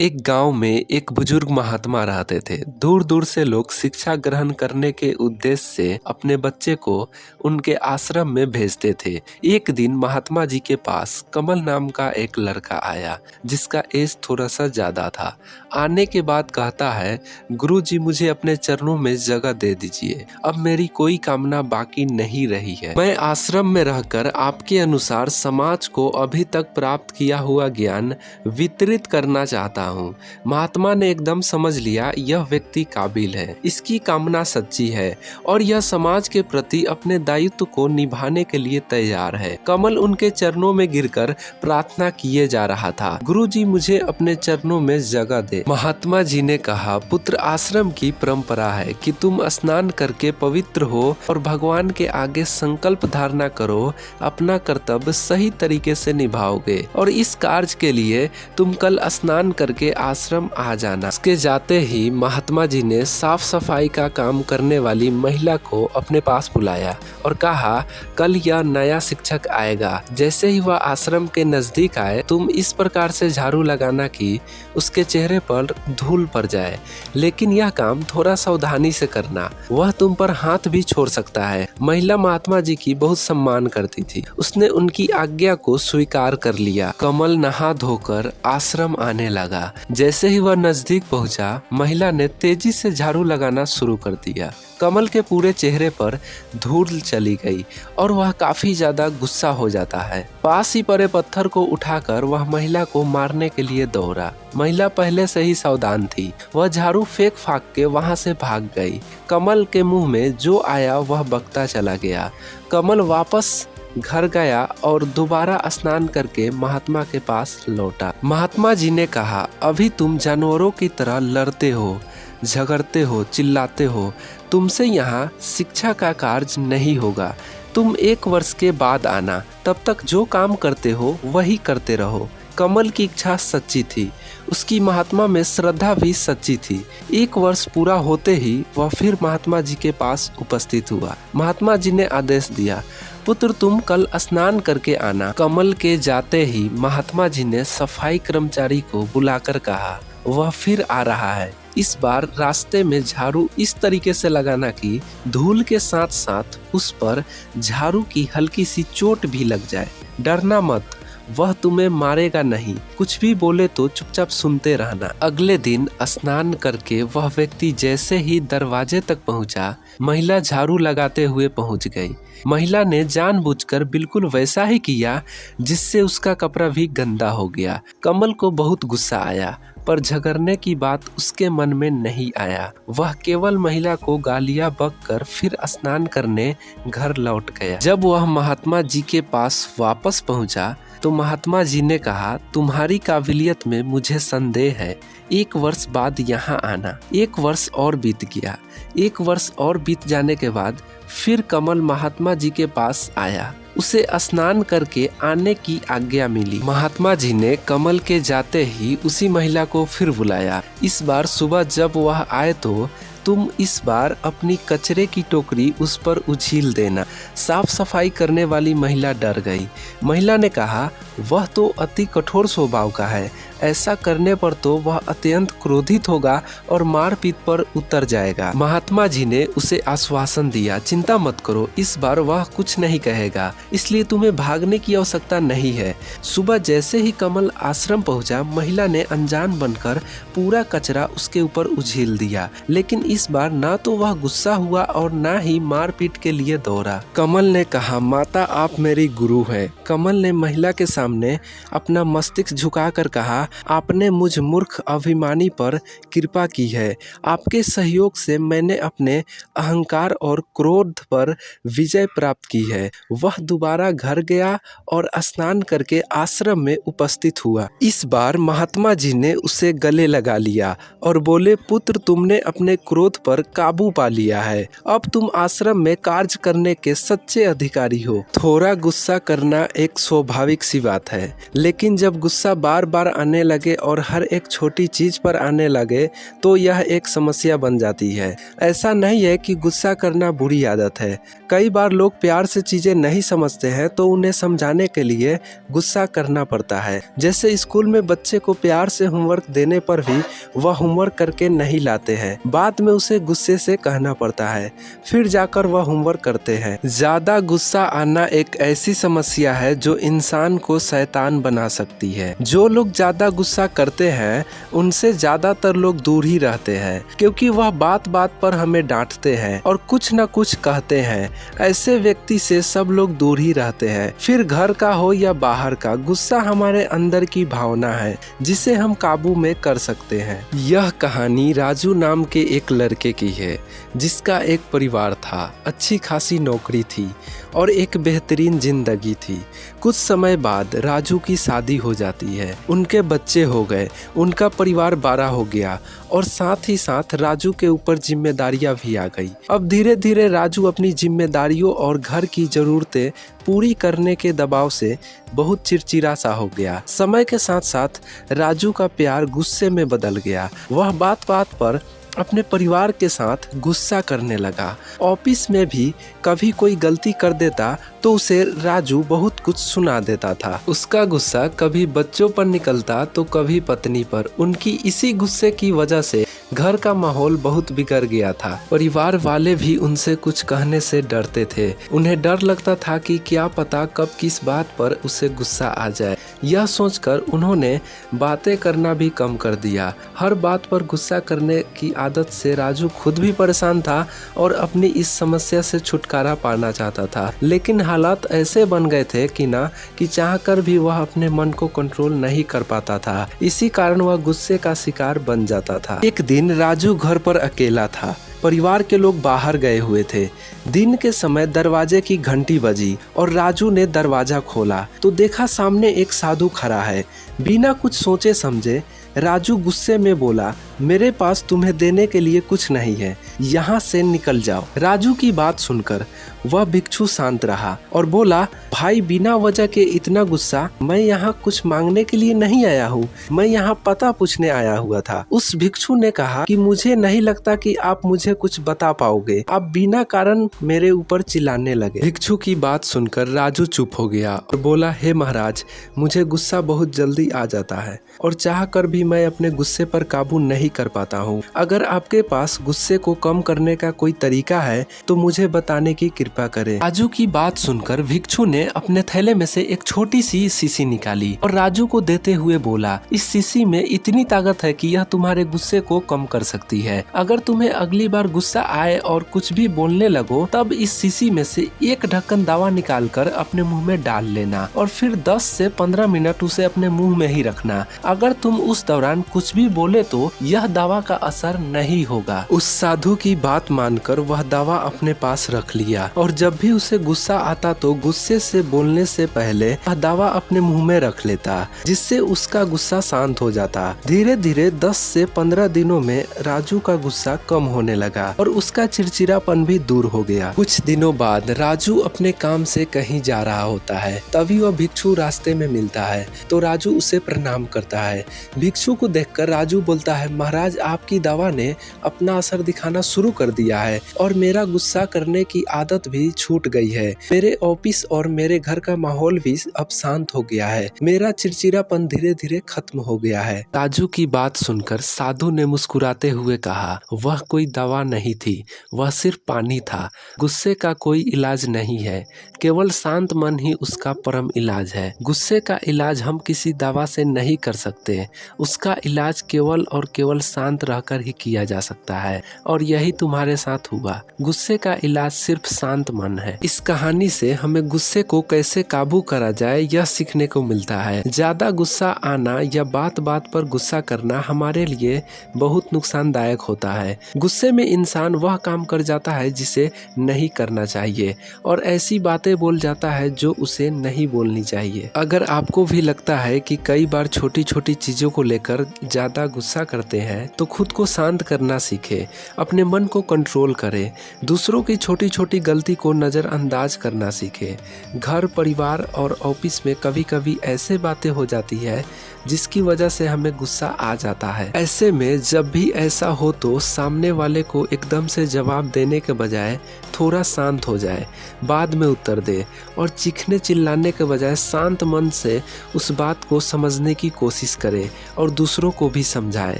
एक गांव में एक बुजुर्ग महात्मा रहते थे। दूर दूर से लोग शिक्षा ग्रहण करने के उद्देश्य से अपने बच्चे को उनके आश्रम में भेजते थे। एक दिन महात्मा जी के पास कमल नाम का एक लड़का आया, जिसका एज थोड़ा सा ज्यादा था। आने के बाद कहता है, गुरु जी मुझे अपने चरणों में जगह दे दीजिए, अब मेरी कोई कामना बाकी नहीं रही है। मैं आश्रम में रहकर आपके अनुसार समाज को अभी तक प्राप्त किया हुआ ज्ञान वितरित करना चाहता हूँ। महात्मा ने एकदम समझ लिया यह व्यक्ति काबिल है, इसकी कामना सच्ची है और यह समाज के प्रति अपने दायित्व को निभाने के लिए तैयार है। कमल उनके चरणों में गिरकर प्रार्थना किए जा रहा था, गुरु जी मुझे अपने चरणों में जगह दे। महात्मा जी ने कहा, पुत्र आश्रम की परंपरा है कि तुम स्नान करके पवित्र हो और भगवान के आगे संकल्प धारणा करो, अपना कर्तव्य सही तरीके से निभाओगे और इस कार्य के लिए तुम कल स्नान करके आश्रम आ जाना। इसके जाते ही महात्मा जी ने साफ सफाई का काम करने वाली महिला को अपने पास बुलाया और कहा, कल यह नया शिक्षक आएगा, जैसे ही वह आश्रम के नजदीक आए तुम इस प्रकार से झाड़ू लगाना कि उसके चेहरे पर धूल पड़ जाए, लेकिन यह काम थोड़ा सावधानी से करना, वह तुम पर हाथ भी छोड़ सकता है। महिला महात्मा जी की बहुत सम्मान करती थी, उसने उनकी आज्ञा को स्वीकार कर लिया। कमल नहा धोकर आश्रम आने लगा। जैसे ही वह नजदीक पहुंचा, महिला ने तेजी से झाड़ू लगाना शुरू कर दिया। कमल के पूरे चेहरे पर धूल चली गई और वह काफी ज्यादा गुस्सा हो जाता है। पास ही पड़े पत्थर को उठाकर वह महिला को मारने के लिए दौड़ा। महिला पहले से ही सावधान थी, वह झाड़ू फेंक फाक के वहां से भाग गई। कमल के मुंह में जो आया वह बकता चला गया। कमल वापस घर गया और दोबारा स्नान करके महात्मा के पास लौटा। महात्मा जी ने कहा, अभी तुम जानवरों की तरह लड़ते हो, झगड़ते हो, चिल्लाते हो, तुमसे यहाँ शिक्षा का कार्य नहीं होगा। तुम 1 वर्ष के बाद आना, तब तक जो काम करते हो वही करते रहो। कमल की इच्छा सच्ची थी, उसकी महात्मा में श्रद्धा भी सच्ची थी। 1 वर्ष पूरा होते ही वह फिर महात्मा जी के पास उपस्थित हुआ। महात्मा जी ने आदेश दिया, पुत्र तुम कल स्नान करके आना। कमल के जाते ही महात्मा जी ने सफाई कर्मचारी को बुलाकर कहा, वह फिर आ रहा है। इस बार रास्ते में झाड़ू इस तरीके से लगाना कि धूल के साथ साथ उस पर झाड़ू की हल्की सी चोट भी लग जाए। डरना मत, वह तुम्हें मारेगा नहीं, कुछ भी बोले तो चुपचाप सुनते रहना। अगले दिन स्नान करके वह व्यक्ति जैसे ही दरवाजे तक पहुंचा, महिला झाड़ू लगाते हुए पहुंच गई। महिला ने जानबूझकर बिल्कुल वैसा ही किया जिससे उसका कपड़ा भी गंदा हो गया। कमल को बहुत गुस्सा आया, पर झगड़ने की बात उसके मन में नहीं आया। वह केवल महिला को गालियां बककर फिर स्नान करने घर लौट गया। जब वह महात्मा जी के पास वापस पहुंचा तो महात्मा जी ने कहा, तुम्हारी काबिलियत में मुझे संदेह है, 1 वर्ष बाद यहाँ आना। 1 वर्ष और बीत गया। 1 वर्ष और बीत जाने के बाद फिर कमल महात्मा जी के पास आया। उसे स्नान करके आने की आज्ञा मिली। महात्मा जी ने कमल के जाते ही उसी महिला को फिर बुलाया। इस बार सुबह जब वह आए तो तुम इस बार अपनी कचरे की टोकरी उस पर उछील देना। साफ सफाई करने वाली महिला डर गई। महिला ने कहा, वह तो अति कठोर स्वभाव का है, ऐसा करने पर तो वह अत्यंत क्रोधित होगा और मारपीट पर उतर जाएगा। महात्मा जी ने उसे आश्वासन दिया, चिंता मत करो, इस बार वह कुछ नहीं कहेगा, इसलिए तुम्हें भागने की आवश्यकता नहीं है। सुबह जैसे ही कमल आश्रम पहुंचा, महिला ने अनजान बनकर पूरा कचरा उसके ऊपर उछील दिया, लेकिन इस बार ना तो वह गुस्सा हुआ और ना ही मारपीट के लिए दौड़ा। कमल ने कहा, माता आप मेरी गुरु है। कमल ने महिला के सामने अपना मस्तिष्क झुकाकर कहा, आपने मुझ मूर्ख अभिमानी पर कृपा की है। आपके सहयोग से मैंने अपने अहंकार और क्रोध पर विजय प्राप्त की है। वह दोबारा घर गया और स्नान करके आश्रम में उपस्थित हुआ। इस बार महात्मा जी ने उसे गले लगा लिया और बोले, पुत्र तुमने अपने क्रोध पर काबू पा लिया है, अब तुम आश्रम में कार्य करने के सच्चे अधिकारी हो। थोड़ा गुस्सा करना एक स्वाभाविक सी बात है, लेकिन जब गुस्सा बार बार आने आने लगे और हर एक छोटी चीज पर आने लगे तो यह एक समस्या बन जाती है। ऐसा नहीं है कि गुस्सा करना बुरी आदत है। कई बार लोग प्यार से चीजें नहीं समझते हैं तो उन्हें समझाने के लिए गुस्सा करना पड़ता है। जैसे स्कूल में बच्चे को प्यार से होमवर्क देने पर भी वह होमवर्क करके नहीं लाते हैं, बाद में उसे गुस्से से कहना पड़ता है, फिर जाकर वह होमवर्क करते हैं। ज्यादा गुस्सा आना एक ऐसी समस्या है जो इंसान को शैतान बना सकती है। जो लोग ज्यादा गुस्सा करते हैं उनसे ज्यादातर लोग दूर ही रहते हैं, क्योंकि वह बात बात पर हमें डांटते हैं और कुछ न कुछ कहते हैं। ऐसे व्यक्ति से सब लोग दूर ही रहते हैं। फिर घर का हो या बाहर का, गुस्सा हमारे अंदर की भावना है जिसे हम काबू में कर सकते हैं। यह कहानी राजू नाम के एक लड़के की है जिसका एक परिवार था, अच्छी खासी नौकरी थी और एक बेहतरीन जिंदगी थी। कुछ समय बाद राजू की शादी हो जाती है, उनके बच्चे हो गए, उनका परिवार बड़ा हो गया और साथ ही साथ राजू के ऊपर जिम्मेदारियां भी आ गई। अब धीरे धीरे राजू अपनी जिम्मेदारियों और घर की जरूरतें पूरी करने के दबाव से बहुत चिड़चिड़ा सा हो गया। समय के साथ साथ राजू का प्यार गुस्से में बदल गया। वह बात बात पर अपने परिवार के साथ गुस्सा करने लगा। ऑफिस में भी कभी कोई गलती कर देता तो उसे राजू बहुत कुछ सुना देता था। उसका गुस्सा कभी बच्चों पर निकलता तो कभी पत्नी पर। उनकी इसी गुस्से की वजह से घर का माहौल बहुत बिगड़ गया था। परिवार वाले भी उनसे कुछ कहने से डरते थे। उन्हें डर लगता था कि क्या पता कब किस बात पर उसे गुस्सा आ जाए। यह सोचकर उन्होंने बातें करना भी कम कर दिया। हर बात पर गुस्सा करने की आदत से राजू खुद भी परेशान था और अपनी इस समस्या से छुटकारा पाना चाहता था। लेकिन हालात ऐसे बन गए थे कि चाहकर भी वह अपने मन को कंट्रोल नहीं कर पाता था। इसी कारण वह गुस्से का शिकार बन जाता था। एक दिन राजू घर पर अकेला था। परिवार के लोग बाहर गए हुए थे। दिन के समय दरवाजे की घंटी बजी और राजू ने दरवाजा खोला तो देखा सामने एक साधु खड़ा है। बिना कुछ सोचे समझे राजू गुस्से में बोला, मेरे पास तुम्हें देने के लिए कुछ नहीं है, यहाँ से निकल जाओ। राजू की बात सुनकर वह भिक्षु शांत रहा और बोला, भाई बिना वजह के इतना गुस्सा? मैं यहाँ कुछ मांगने के लिए नहीं आया हूँ, मैं यहाँ पता पूछने आया हुआ था। उस भिक्षु ने कहा कि मुझे नहीं लगता कि आप मुझे कुछ बता पाओगे, आप बिना कारण मेरे ऊपर चिल्लाने लगे। भिक्षु की बात सुनकर राजू चुप हो गया और बोला, हे महाराज, मुझे गुस्सा बहुत जल्दी आ जाता है और चाह कर भी मैं अपने गुस्से पर काबू नहीं कर पाता हूँ। अगर आपके पास गुस्से को कम करने का कोई तरीका है तो मुझे बताने की कृपा करें। राजू की बात सुनकर भिक्षु ने अपने थैले में से एक छोटी सी शीशी निकाली और राजू को देते हुए बोला, इस शीशी में इतनी ताकत है कि यह तुम्हारे गुस्से को कम कर सकती है। अगर तुम्हें अगली बार गुस्सा आए और कुछ भी बोलने लगो तब इस शीशी में से एक ढक्कन दवा निकाल कर अपने मुंह में डाल लेना और फिर 10 से 15 मिनट उसे अपने मुंह में ही रखना। अगर तुम उस दौरान कुछ भी बोले तो यह दवा का असर नहीं होगा। उस साधु की बात मानकर वह दवा अपने पास रख लिया और जब भी उसे गुस्सा आता तो गुस्से से बोलने से पहले वह दवा अपने मुंह में रख लेता, जिससे उसका गुस्सा शांत हो जाता। धीरे धीरे 10 से 15 दिनों में राजू का गुस्सा कम होने लगा और उसका चिड़चिड़ापन भी दूर हो गया। कुछ दिनों बाद राजू अपने काम से कहीं जा रहा होता है, तभी वह भिक्षु रास्ते में मिलता है तो राजू उसे प्रणाम करता है। भिक्षु को देखकर राजू बोलता है, महाराज, आपकी दवा ने अपना असर दिखाना शुरू कर दिया है और मेरा गुस्सा करने की आदत भी छूट गई है। मेरे ऑफिस और मेरे घर का माहौल भी अब शांत हो गया है। मेरा चिड़चिड़ापन धीरे धीरे खत्म हो गया है। राजू की बात सुनकर साधु ने मुस्कुराते हुए कहा, वह कोई दवा नहीं थी, वह सिर्फ पानी था। गुस्से का कोई इलाज नहीं है, केवल शांत मन ही उसका परम इलाज है। गुस्से का इलाज हम किसी दवा से नहीं कर सकते, उसका इलाज केवल और केवल शांत रहकर ही किया जा सकता है और यही तुम्हारे साथ हुआ। गुस्से का इलाज सिर्फ शांत मन है। इस कहानी से हमें गुस्से को कैसे काबू करा जाए यह सीखने को मिलता है। ज्यादा गुस्सा आना या बात बात पर गुस्सा करना हमारे लिए बहुत नुकसानदायक होता है। गुस्से में इंसान वह काम कर जाता है जिसे नहीं करना चाहिए और ऐसी बातें बोल जाता है जो उसे नहीं बोलनी चाहिए। अगर आपको भी लगता है कि कई बार छोटी छोटी चीजों को लेकर ज्यादा गुस्सा करते हैं तो खुद को शांत करना सीखें, अपने मन को कंट्रोल करें, दूसरों की छोटी छोटी गलती को नज़रअंदाज करना सीखें। घर, परिवार और ऑफिस में कभी कभी ऐसे बातें हो जाती है जिसकी वजह से हमें गुस्सा आ जाता है। ऐसे में जब भी ऐसा हो तो सामने वाले को एकदम से जवाब देने के बजाय थोड़ा शांत हो जाए, बाद में उत्तर दे और चीखने चिल्लाने के बजाय शांत मन से उस बात को समझने की कोशिश करे और दूसरों को भी समझाए।